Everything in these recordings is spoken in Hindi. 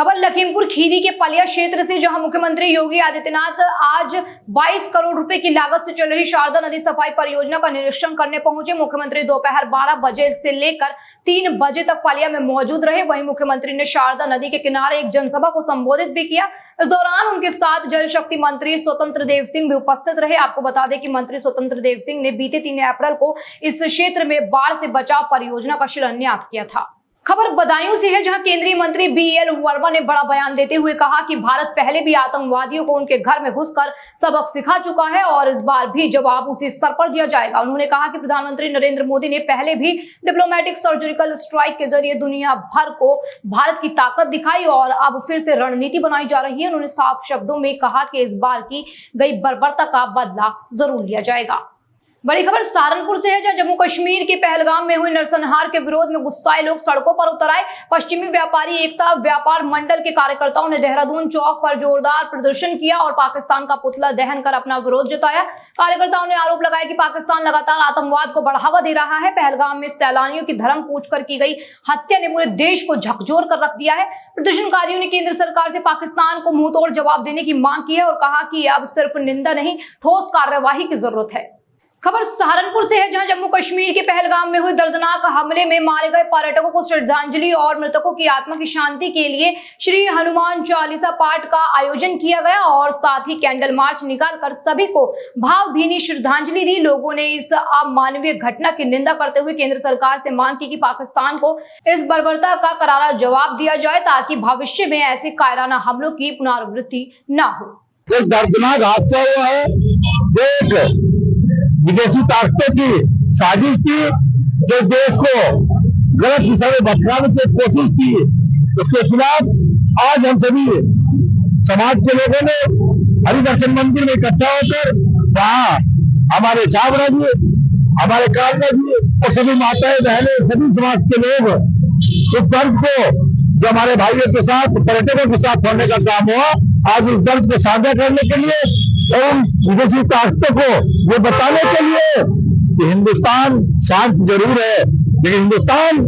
खबर लखीमपुर खीरी के पलिया क्षेत्र से, जहां मुख्यमंत्री योगी आदित्यनाथ आज 22 करोड़ रुपए की लागत से चल रही शारदा नदी सफाई परियोजना का निरीक्षण करने पहुंचे। मुख्यमंत्री दोपहर 12 बजे से लेकर 3 बजे तक पलिया में मौजूद रहे। वहीं मुख्यमंत्री ने शारदा नदी के किनारे एक जनसभा को संबोधित भी किया। इस दौरान उनके साथ जल शक्ति मंत्री स्वतंत्र देव सिंह भी उपस्थित रहे। आपको बता दें कि मंत्री स्वतंत्र देव सिंह ने बीते 3 अप्रैल को इस क्षेत्र में बाढ़ से बचाव परियोजना का शिलान्यास किया था। खबर बदायूं से है, जहां केंद्रीय मंत्री बीएल वर्मा ने बड़ा बयान देते हुए कहा कि भारत पहले भी आतंकवादियों को उनके घर में घुसकर सबक सिखा चुका है और इस बार भी जवाब उसी स्तर पर दिया जाएगा। उन्होंने कहा कि प्रधानमंत्री नरेंद्र मोदी ने पहले भी डिप्लोमेटिक सर्जिकल स्ट्राइक के जरिए दुनिया भर को भारत की ताकत दिखाई और अब फिर से रणनीति बनाई जा रही है। उन्होंने साफ शब्दों में कहा कि इस बार की गई बर्बरता का बदला जरूर लिया जाएगा। बड़ी खबर सहारनपुर से है, जहां जम्मू कश्मीर के पहलगाम में हुए नरसंहार के विरोध में गुस्साए लोग सड़कों पर उतर आए। पश्चिमी व्यापारी एकता व्यापार मंडल के कार्यकर्ताओं ने देहरादून चौक पर जोरदार प्रदर्शन किया और पाकिस्तान का पुतला दहन कर अपना विरोध जताया। कार्यकर्ताओं ने आरोप लगाया कि पाकिस्तान लगातार आतंकवाद को बढ़ावा दे रहा है। पहलगाम में सैलानियों की धर्म पूछकर की गई हत्या ने पूरे देश को झकझोर कर रख दिया है। प्रदर्शनकारियों ने केंद्र सरकार से पाकिस्तान को मुंहतोड़ जवाब देने की मांग की है और कहा कि अब सिर्फ निंदा नहीं, ठोस कार्यवाही की जरूरत है। खबर सहारनपुर से है, जहां जम्मू कश्मीर के पहलगाम में हुए दर्दनाक हमले में मारे गए पर्यटकों को श्रद्धांजलि और मृतकों की आत्मा की शांति के लिए श्री हनुमान चालीसा पाठ का आयोजन किया गया और साथ ही कैंडल मार्च निकालकर सभी को भावभीनी श्रद्धांजलि दी। लोगों ने इस अमानवीय घटना की निंदा करते हुए केंद्र सरकार से मांग की कि पाकिस्तान को इस बर्बरता का करारा जवाब दिया जाए ताकि भविष्य में ऐसे कायराना हमलों की पुनरावृत्ति न हो। दर्दनाक हादसा हुआ है, विदेशी ताकतों की साजिश थी जो देश को गलत दिशा में भटकाने की कोशिश की। उसके खिलाफ आज हम सभी समाज के लोगों ने हरिदर्शन मंदिर में इकट्ठा होकर वहाँ हमारे छाबरा जी, हमारे कालका जी और सभी माताएं बहनें, सभी समाज के लोग उस दर्द को जो हमारे भाइयों के साथ, पर्यटकों के साथ होने का काम हुआ, आज उस दर्द को साझा करने के लिए और विदेशी ताकतों को ये बताने के लिए कि हिंदुस्तान शांत जरूर है, लेकिन हिंदुस्तान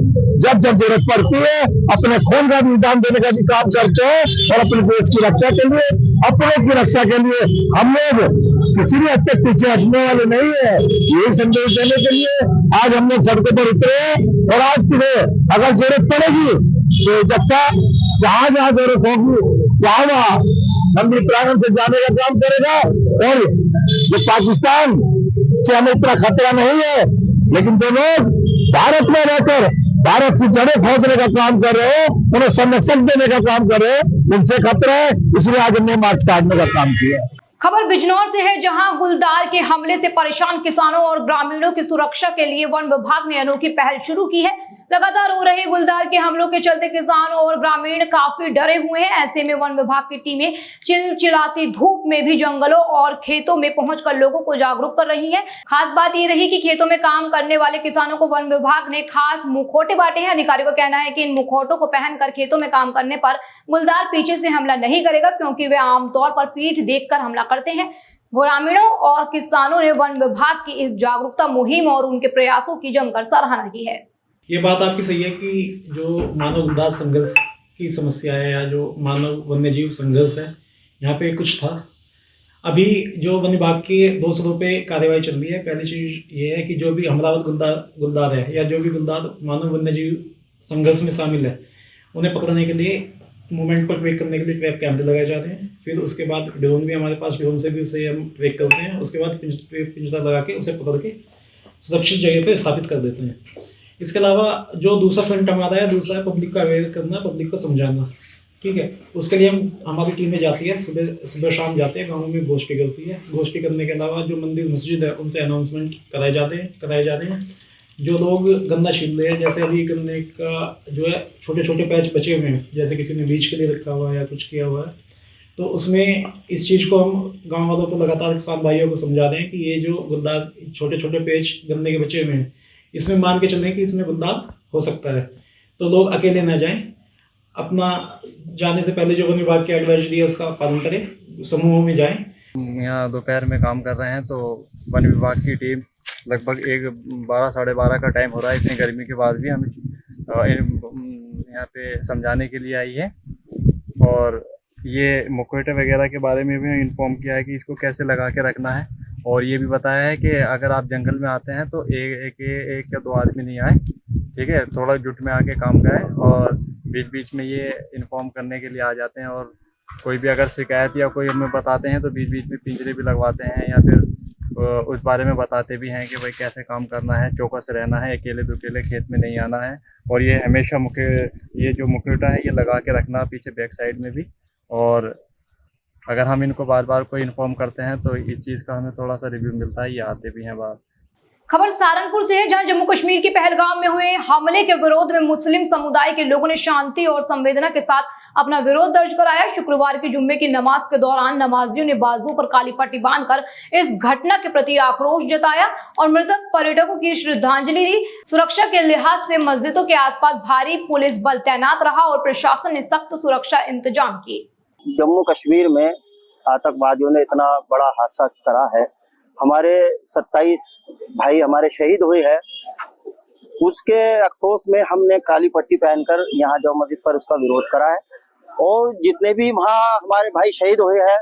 जब जब जरूरत पड़ती है अपने खून का बलिदान देने का भी काम करते हैं और अपने देश की रक्षा के लिए, अपनों की रक्षा के लिए हम लोग किसी भी हद तक पीछे हटने वाले नहीं है। यही संदेश देने के लिए आज हम लोग सड़कों पर उतरे हैं और आज की अगर जरूरत पड़ेगी तो जत्था जहां जहां जरूरत होगी वहां मंदिर प्रांगण से जाने का काम करेगा। और जो पाकिस्तान से हमें इतना खतरा नहीं है, लेकिन जो लोग भारत में रहकर भारत की जड़ें खोदने का काम कर रहे हो, उन्हें संरक्षण देने का काम कर रहे हो, उनसे खतरा है, इसलिए आज हमने मार्च काटने का काम किया। खबर बिजनौर से है, जहां गुलदार के हमले से परेशान किसानों और ग्रामीणों की सुरक्षा के लिए वन विभाग ने अनोखी पहल शुरू की है। लगातार हो रहे गुलदार के हमलों के चलते किसान और ग्रामीण काफी डरे हुए हैं। ऐसे में वन विभाग की टीमें चिलचिलाती धूप में भी जंगलों और खेतों में पहुंचकर लोगों को जागरूक कर रही है। खास बात ये रही कि खेतों में काम करने वाले किसानों को वन विभाग ने खास मुखौटे बांटे हैं। अधिकारियों का कहना है कि इन मुखौटों को पहनकर खेतों में काम करने पर गुलदार पीछे से हमला नहीं करेगा, क्योंकि वे आमतौर पर पीठ देखकर हमला करते हैं। ग्रामीणों और किसानों ने वन विभाग की इस जागरूकता मुहिम और उनके प्रयासों की जमकर सराहना की है। ये बात आपकी सही है कि जो मानव गुलदार संघर्ष की समस्या है या जो मानव वन्यजीव संघर्ष है, यहाँ पे कुछ था। अभी जो वन विभाग की 2 सौ पे कार्यवाही चल रही है। पहली चीज़ ये है कि जो भी हमलावर गुलदार है या जो भी गुलदार मानव वन्यजीव संघर्ष में शामिल है, उन्हें पकड़ने के लिए, मूवमेंट को ट्रैक करने के लिए ट्रैप कैमरे लगाए जाते हैं। फिर उसके बाद ड्रोन भी हमारे पास, ड्रोन से भी उसे हम ट्रैक करते हैं। उसके बाद पिंजरा लगा के उसे पकड़ के सुरक्षित जगह पर स्थापित कर देते हैं। इसके अलावा जो दूसरा फ्रंट हमारा है, दूसरा है पब्लिक का अवेयर करना, पब्लिक को समझाना। ठीक है, उसके लिए हमारी टीमें जाती है, सुबह शाम जाते हैं, गाँव में गोष्ठी करती है। गोष्ठी करने के अलावा जो मंदिर मस्जिद है उनसे अनाउंसमेंट कराए जाते हैं। जो लोग गन्ना छील रहे हैं, जैसे अभी गन्ने का जो है छोटे छोटे पैच बचे हुए हैं, जैसे किसी ने बीज के लिए रखा हुआ है या कुछ किया हुआ है, तो उसमें इस चीज़ को हम गाँव वालों को लगातार, किसान भाइयों को समझा दें कि ये जो गुलदार छोटे छोटे पैच गन्ने के बचे हुए हैं, इसमें मान के चलें कि इसमें गुलदार हो सकता है, तो लोग अकेले ना जाएं। अपना जाने से पहले जो वन विभाग की एडवाइजरी है उसका पालन करें, समूहों में जाएं। यहाँ दोपहर में काम कर रहे हैं, तो वन विभाग की टीम लगभग 12 साढ़े 12 का टाइम हो रहा है। इतनी गर्मी के बाद भी हमें यहाँ पे समझाने के लिए आई है और ये मुखौटे वगैरह के बारे में भी इन्फॉर्म किया है कि इसको कैसे लगा के रखना है। और ये भी बताया है कि अगर आप जंगल में आते हैं तो एक या दो आदमी नहीं आए, ठीक है, थोड़ा जुट में आके काम करें। और बीच बीच में ये इन्फॉर्म करने के लिए आ जाते हैं, और कोई भी अगर शिकायत या कोई हमें बताते हैं तो बीच बीच में पिंजरे भी लगवाते हैं, या फिर उस बारे में बताते भी हैं कि भाई कैसे काम करना है, चौकस रहना है, अकेले दुकेले खेत में नहीं आना है। और ये हमेशा ये जो मुखौटा है ये लगा के रखना पीछे बैक साइड में भी। और अगर हम इनको बार बार कोई इन्फॉर्म करते हैं तो इस चीज़ का हमें थोड़ा सा रिव्यू मिलता है, ये आते भी हैं बात। खबर सहारनपुर से है, जहां जम्मू कश्मीर के पहलगाम में हुए हमले के विरोध में मुस्लिम समुदाय के लोगों ने शांति और संवेदना के साथ अपना विरोध दर्ज कराया। शुक्रवार की जुम्मे की नमाज के दौरान नमाजियों ने बाजू पर काली पट्टी बांधकर इस घटना के प्रति आक्रोश जताया और मृतक पर्यटकों की श्रद्धांजलि दी। सुरक्षा के लिहाज से मस्जिदों के आसपास भारी पुलिस बल तैनात रहा और प्रशासन ने सख्त सुरक्षा इंतजाम किए। जम्मू कश्मीर में आतंकवादियों ने इतना बड़ा हादसा करा है, हमारे 27 भाई हमारे शहीद हुए हैं, उसके अफसोस में हमने काली पट्टी पहनकर यहाँ जो मस्जिद पर उसका विरोध करा है। और जितने भी वहाँ हमारे भाई शहीद हुए हैं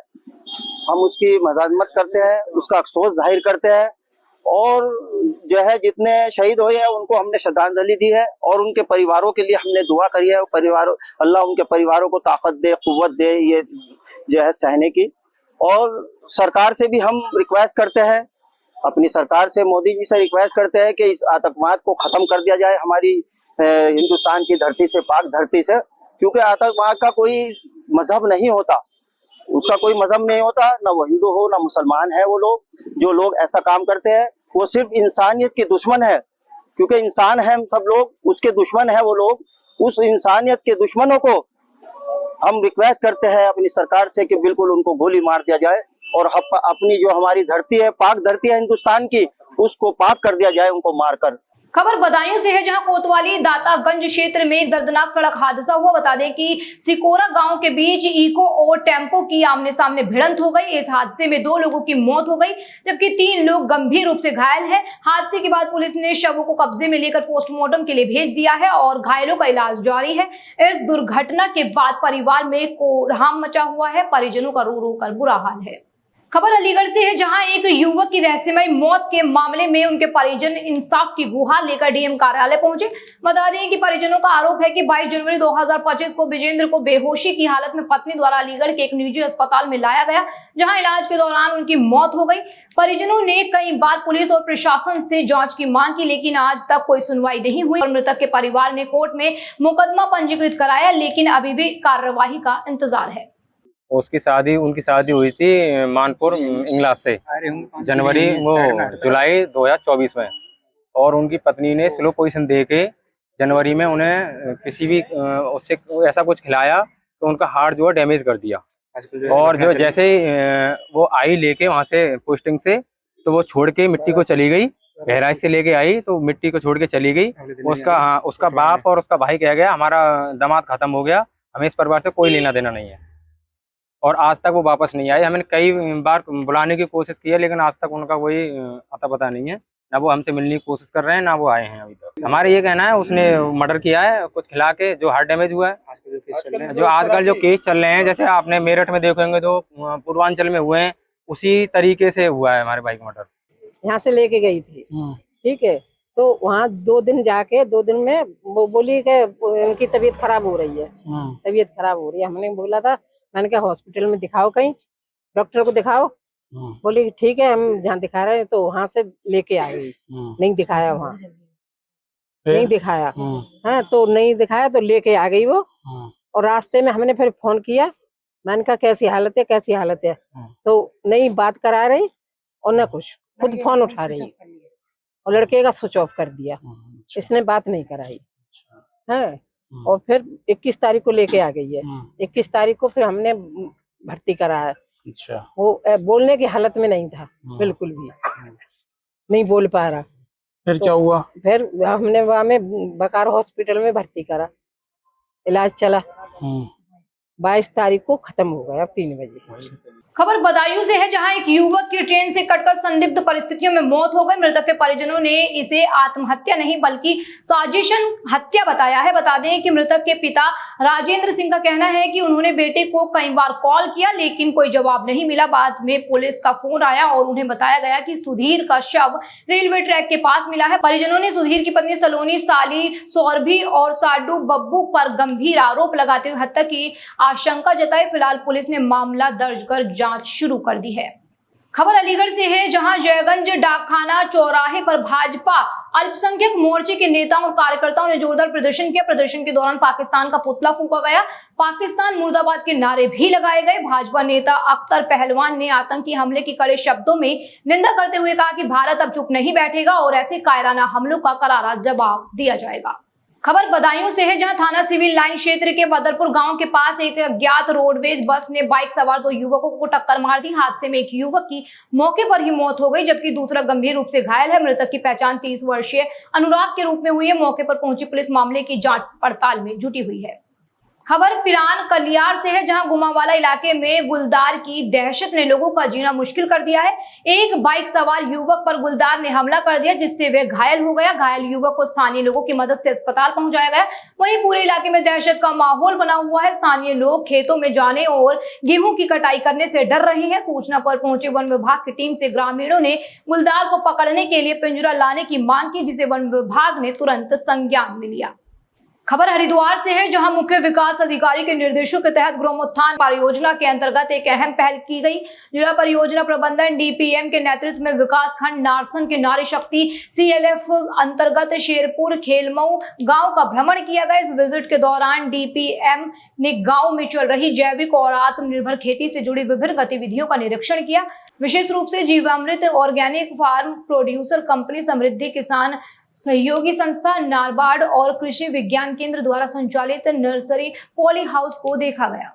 हम उसकी मज़ामत करते हैं, उसका अफसोस जाहिर करते हैं। और जो है जितने शहीद हुए हैं उनको हमने श्रद्धांजलि दी है और उनके परिवारों के लिए हमने दुआ करी है। परिवारों अल्लाह उनके परिवारों को ताकत दे, कुव्वत दे, ये जो है सहने की। और सरकार से भी हम रिक्वेस्ट करते हैं, अपनी सरकार से, मोदी जी से रिक्वेस्ट करते हैं कि इस आतंकवाद को खत्म कर दिया जाए हमारी हिंदुस्तान की धरती से, पाक धरती से। क्योंकि आतंकवाद का कोई मजहब नहीं होता, उसका कोई मजहब नहीं होता, ना वो हिंदू हो ना मुसलमान है। वो लोग जो लोग ऐसा काम करते हैं वो सिर्फ इंसानियत के दुश्मन है, क्योंकि इंसान है हम सब लोग, उसके दुश्मन है वो लोग। उस इंसानियत के दुश्मनों को हम रिक्वेस्ट करते हैं अपनी सरकार से कि बिल्कुल उनको गोली मार दिया जाए और अपनी जो हमारी धरती है, पाक धरती है हिंदुस्तान की, उसको पाक कर दिया जाए उनको मारकर। खबर बदायूं से है, जहां कोतवाली दातागंज क्षेत्र में एक दर्दनाक सड़क हादसा हुआ। बता दें कि सिकोरा गांव के बीच इको और टेम्पो की आमने सामने भिड़ंत हो गई। इस हादसे में 2 लोगों की मौत हो गई, जबकि 3 लोग गंभीर रूप से घायल हैं। हादसे के बाद पुलिस ने शवों को कब्जे में लेकर पोस्टमार्टम के लिए भेज दिया है और घायलों का इलाज जारी है। इस दुर्घटना के बाद परिवार में कोहराम मचा हुआ है, परिजनों का रो रो कर बुरा हाल है। खबर अलीगढ़ से है, जहां एक युवक की रहस्यमय मौत के मामले में उनके परिजन इंसाफ की गुहार लेकर डीएम कार्यालय पहुंचे। बता दें कि परिजनों का आरोप है कि 22 जनवरी 2025 को विजेंद्र को बेहोशी की हालत में पत्नी द्वारा अलीगढ़ के एक निजी अस्पताल में लाया गया, जहां इलाज के दौरान उनकी मौत हो गई। परिजनों ने कई बार पुलिस और प्रशासन से जांच की मांग की, लेकिन आज तक कोई सुनवाई नहीं हुई और मृतक के परिवार ने कोर्ट में मुकदमा पंजीकृत कराया, लेकिन अभी भी कार्यवाही का इंतजार है। उनकी शादी हुई थी मानपुर इंगलास से जुलाई 2024 में, और उनकी पत्नी ने स्लो पोजीशन दे के जनवरी में उन्हें किसी भी उससे ऐसा कुछ खिलाया तो उनका हार्ट जो है डैमेज कर दिया। और जो जैसे ही वो आई लेके वहाँ से पोस्टिंग से, तो वो छोड़ के मिट्टी को चली गई, बहराइच से लेके आई तो मिट्टी को छोड़ के चली गई। उसका बाप और उसका भाई कह गया हमारा दामाद खत्म हो गया, हमें इस परिवार से कोई लेना देना नहीं है। और आज तक वो वापस नहीं आए। हमने कई बार बुलाने की कोशिश की है, लेकिन आज तक उनका कोई अता पता नहीं है, ना वो हमसे मिलने की कोशिश कर रहे हैं ना वो आए हैं अभी तक। हमारे ये कहना है उसने मर्डर किया है कुछ खिला के, जो हार्ट डैमेज हुआ है। जो आजकल जो केस चल रहे हैं, जैसे आपने मेरठ में देखेंगे जो पूर्वांचल में हुए हैं, उसी तरीके से हुआ है हमारे भाई का मर्डर। यहाँ से लेके गई थी, ठीक है, तो वहाँ 2 दिन जाके 2 दिन में वो बोली कि उनकी तबीयत खराब हो रही है, तबीयत खराब हो रही है। हमने बोला था, मैंने कहा हॉस्पिटल में दिखाओ, कहीं डॉक्टर को दिखाओ। बोली ठीक है हम जहाँ दिखा रहे हैं, तो वहाँ से लेके आ गई। नहीं दिखाया वहाँ, नहीं दिखाया है, तो नहीं दिखाया तो लेके आ गई वो। और रास्ते में हमने फिर फोन किया, मैंने कहा कैसी हालत है, कैसी हालत है, तो नहीं बात करा रही और न कुछ, खुद फोन उठा रही और लड़के का स्विच ऑफ कर दिया, इसने बात नहीं कराई है। और फिर 21 तारीख को लेके आ गई है। 21 तारीख को फिर हमने भर्ती कराया। अच्छा। वो बोलने की हालत में नहीं था, बिल्कुल भी नहीं बोल पा रहा। फिर क्या हुआ? फिर हमने वहाँ में बकार हॉस्पिटल में भर्ती करा, इलाज चला। 22 तारीख को खत्म हो गया, अब 3 बजे। खबर बदायूं से है, जहां एक युवक की ट्रेन से कटकर संदिग्ध परिस्थितियों में मौत हो गई। मृतक के परिजनों ने इसे आत्महत्या नहीं बल्कि साजिशन हत्या बताया है। बता दें कि मृतक के पिता राजेंद्र सिंह का कहना है कि उन्होंने बेटे को कई बार कॉल किया लेकिन कोई जवाब नहीं मिला। बाद में पुलिस का फोन आया और उन्हें बताया गया कि सुधीर का शव रेलवे ट्रैक के पास मिला है। परिजनों ने सुधीर की पत्नी सलोनी, साली सौरभी और साडू बब्बू पर गंभीर आरोप लगाते हुए हत्या की आशंका जताई। फिलहाल पुलिस ने मामला दर्ज कर जांच शुरू कर दी है। खबर अलीगढ़ से है, जहां जयगंज डाकखाना चौराहे पर भाजपा अल्पसंख्यक मोर्चे के नेताओं और कार्यकर्ताओं ने जोरदार प्रदर्शन किया। प्रदर्शन के दौरान पाकिस्तान का पुतला फूंका गया, पाकिस्तान मुर्दाबाद के नारे भी लगाए गए। भाजपा नेता अख्तर पहलवान ने आतंकी हमले की कड़े शब्दों में निंदा करते हुए कहा कि भारत अब चुप नहीं बैठेगा और ऐसे कायराना हमलों का करारा जवाब दिया जाएगा। खबर बदायूं से है, जहां थाना सिविल लाइन क्षेत्र के बदरपुर गांव के पास एक अज्ञात रोडवेज बस ने बाइक सवार 2 युवकों को टक्कर मार दी। हादसे में एक युवक की मौके पर ही मौत हो गई जबकि दूसरा गंभीर रूप से घायल है। मृतक की पहचान 30 वर्षीय अनुराग के रूप में हुई है। मौके पर पहुंची पुलिस मामले की जांच पड़ताल में जुटी हुई है। खबर पिरान कलियार से है, जहां गुमावाला इलाके में गुलदार की दहशत ने लोगों का जीना मुश्किल कर दिया है। एक बाइक सवार युवक पर गुलदार ने हमला कर दिया जिससे वह घायल हो गया। घायल युवक को स्थानीय लोगों की मदद से अस्पताल पहुंचाया गया। वहीं पूरे इलाके में दहशत का माहौल बना हुआ है। स्थानीय लोग खेतों में जाने और गेहूं की कटाई करने से डर रहे हैं। सूचना पर पहुंचे वन विभाग की टीम से ग्रामीणों ने गुलदार को पकड़ने के लिए पिंजरा लाने की मांग की, जिसे वन विभाग ने तुरंत संज्ञान में लिया। खबर हरिद्वार से है, जहां मुख्य विकास अधिकारी के निर्देशों के तहत ग्रामोत्थान परियोजना के अंतर्गत एक अहम पहल की गई। जिला परियोजना प्रबंधन डीपीएम के नेतृत्व में विकास खंड नारसन के नारी शक्ति सीएलएफ अंतर्गत शेरपुर खेलमऊ गांव का भ्रमण किया गया। इस विजिट के दौरान डीपीएम ने गांव में चल रही जैविक और आत्मनिर्भर खेती से जुड़ी विभिन्न गतिविधियों का निरीक्षण किया। विशेष रूप से जीवामृत ऑर्गेनिक फार्म प्रोड्यूसर कंपनी, समृद्धि किसान सहयोगी संस्था, नारबाड और कृषि विज्ञान केंद्र द्वारा संचालित नर्सरी पॉली हाउस को देखा गया।